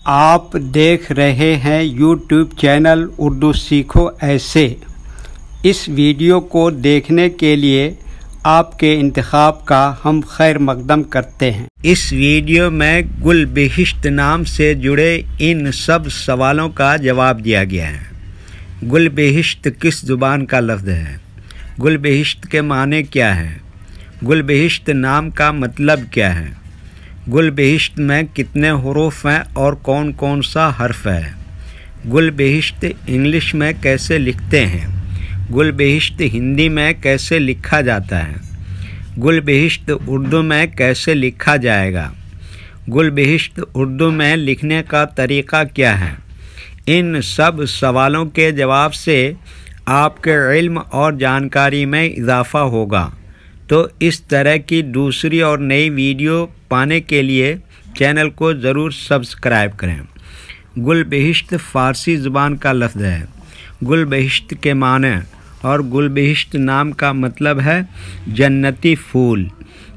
آپ دیکھ رہے ہیں یوٹیوب چینل اردو سیکھو ایسے۔ اس ویڈیو کو دیکھنے کے لیے آپ کے انتخاب کا ہم خیر مقدم کرتے ہیں۔ اس ویڈیو میں گل بہشت نام سے جڑے ان سب سوالوں کا جواب دیا گیا ہے۔ گل بہشت کس زبان کا لفظ ہے؟ گل بہشت کے معنی کیا ہے؟ گل بہشت نام کا مطلب کیا ہے؟ گل بہشت میں کتنے حروف ہیں اور کون کون سا حرف ہے؟ گل بہشت انگلش میں کیسے لکھتے ہیں؟ گل بہشت ہندی میں کیسے لکھا جاتا ہے؟ گل بہشت اردو میں کیسے لکھا جائے گا؟ گل بہشت اردو میں لکھنے کا طریقہ کیا ہے؟ ان سب سوالوں کے جواب سے آپ کے علم اور جانکاری میں اضافہ ہوگا۔ تو اس طرح کی دوسری اور نئی ویڈیو پانے کے لیے چینل کو ضرور سبسکرائب کریں۔ گل بہشت فارسی زبان کا لفظ ہے۔ گل بہشت کے معنی اور گل بہشت نام کا مطلب ہے جنتی پھول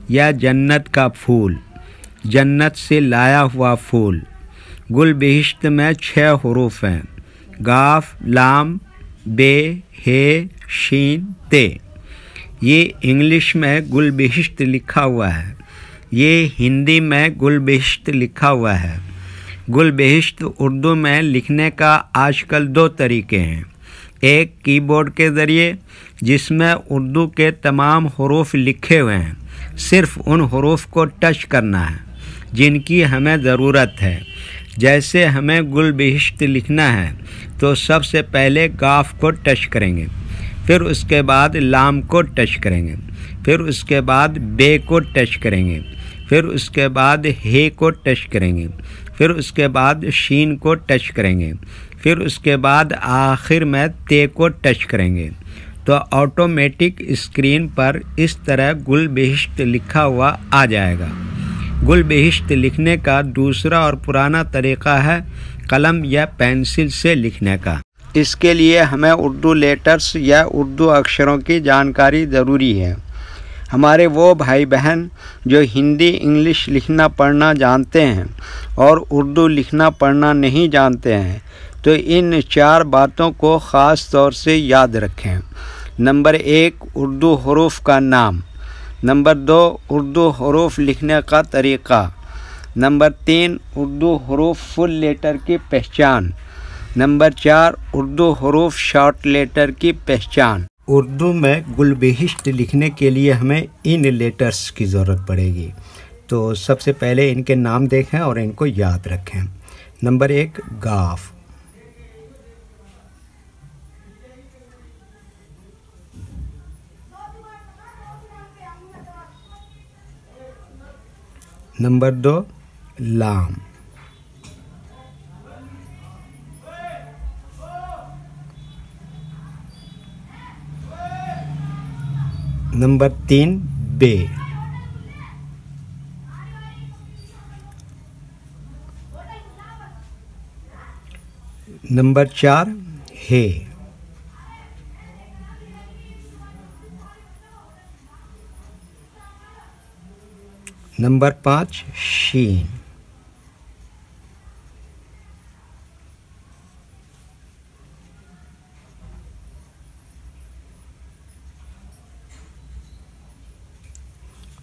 یا جنت کا پھول، جنت سے لایا ہوا پھول۔ گل بہشت میں 6 حروف ہیں: قاف، لام، بے، ہے، شین، تے۔ یہ انگلش میں گل بہشت لکھا ہوا ہے، یہ ہندی میں گل بہشت لکھا ہوا ہے۔ گل بہشت اردو میں لکھنے کا آج کل 2 طریقے ہیں۔ ایک کی بورڈ کے ذریعے، جس میں اردو کے تمام حروف لکھے ہوئے ہیں، صرف ان حروف کو ٹچ کرنا ہے جن کی ہمیں ضرورت ہے۔ جیسے ہمیں گل بہشت لکھنا ہے تو سب سے پہلے قاف کو ٹچ کریں گے، پھر اس کے بعد لام کو ٹچ کریں گے، پھر اس کے بعد بے کو ٹچ کریں گے، پھر اس کے بعد ہے کو ٹچ کریں گے، پھر اس کے بعد شین کو ٹچ کریں گے، پھر اس کے بعد آخر میں تے کو ٹچ کریں گے تو آٹومیٹک اسکرین پر اس طرح گل بہشت لکھا ہوا آ جائے گا۔ گل بہشت لکھنے کا دوسرا اور پرانا طریقہ ہے قلم یا پینسل سے لکھنے کا۔ اس کے لیے ہمیں اردو لیٹرز یا اردو اکشروں کی جانکاری ضروری ہے۔ ہمارے وہ بھائی بہن جو ہندی انگلش لکھنا پڑھنا جانتے ہیں اور اردو لکھنا پڑھنا نہیں جانتے ہیں تو ان 4 باتوں کو خاص طور سے یاد رکھیں۔ نمبر 1، اردو حروف کا نام۔ نمبر 2، اردو حروف لکھنے کا طریقہ۔ نمبر 3، اردو حروف فل لیٹر کی پہچان۔ نمبر 4، اردو حروف شارٹ لیٹر کی پہچان۔ اردو میں گل بہشت لکھنے کے لیے ہمیں ان لیٹرز کی ضرورت پڑے گی، تو سب سے پہلے ان کے نام دیکھیں اور ان کو یاد رکھیں۔ نمبر 1، قاف۔ نمبر 2، لام۔ نمبر 3، بے۔ نمبر 4، ہے۔ نمبر 5، شین۔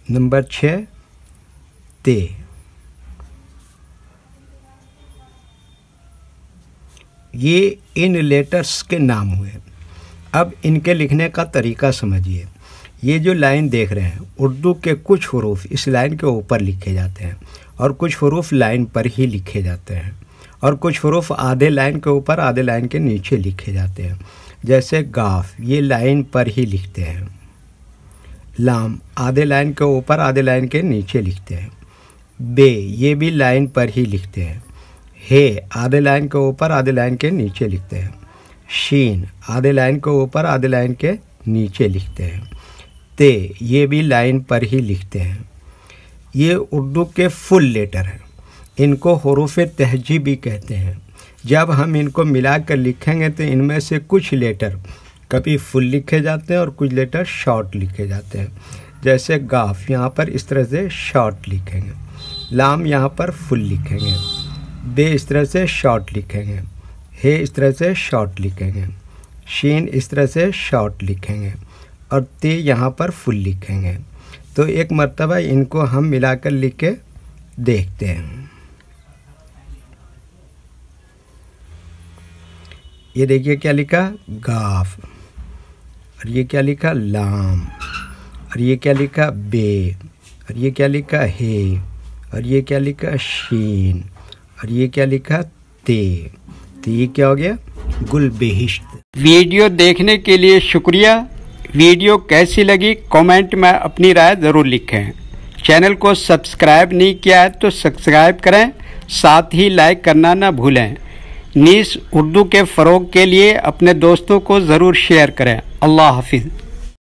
نمبر 6، تے۔ یہ ان لیٹرز کے نام ہوئے۔ اب ان کے لکھنے کا طریقہ سمجھیے۔ یہ جو لائن دیکھ رہے ہیں، اردو کے کچھ حروف اس لائن کے اوپر لکھے جاتے ہیں اور کچھ حروف لائن پر ہی لکھے جاتے ہیں اور کچھ حروف آدھے لائن کے اوپر آدھے لائن کے نیچے لکھے جاتے ہیں۔ جیسے قاف، یہ لائن پر ہی لکھتے ہیں۔ لام، آدھے لائن کے اوپر آدھے لائن کے نیچے لکھتے ہیں۔ بے، یہ بھی لائن پر ہی لکھتے ہیں۔ ہے، آدھے لائن کے اوپر آدھے لائن کے نیچے لکھتے ہیں۔ شین، آدھے لائن کے اوپر آدھے لائن کے نیچے لکھتے ہیں۔ تے، یہ بھی لائن پر ہی لکھتے ہیں۔ یہ اردو کے فل لیٹر ہیں، ان کو حروف تہجی بھی کہتے ہیں۔ جب ہم ان کو ملا کر لکھیں گے تو ان میں سے کچھ لیٹر کبھی فل لکھے جاتے ہیں اور کچھ لیٹر شارٹ لکھے جاتے ہیں۔ جیسے قاف، یہاں پر اس طرح سے شارٹ لکھیں گے۔ لام یہاں پر فل لکھیں گے۔ بے اس طرح سے شارٹ لکھیں گے، ہے اس طرح سے شارٹ لکھیں گے، شین اس طرح سے شارٹ لکھیں گے، اور تے یہاں پر فل لکھیں گے۔ تو ایک مرتبہ ان کو ہم ملا کر لکھ کے دیکھتے ہیں۔ یہ دیکھیے کیا لکھا، گاف، اور یہ کیا لکھا، لام، اور یہ کیا لکھا، بے، اور یہ کیا لکھا، ہے، اور یہ کیا لکھا، شین، اور یہ کیا لکھا، تے۔ تو یہ کیا ہو گیا، گل بہشت۔ ویڈیو دیکھنے کے لیے شکریہ۔ ویڈیو کیسی لگی کامنٹ میں اپنی رائے ضرور لکھیں۔ چینل کو سبسکرائب نہیں کیا ہے تو سبسکرائب کریں، ساتھ ہی لائک کرنا نہ بھولیں۔ نیز اردو کے فروغ کے لیے اپنے دوستوں کو ضرور شیئر کریں۔ اللہ حافظ۔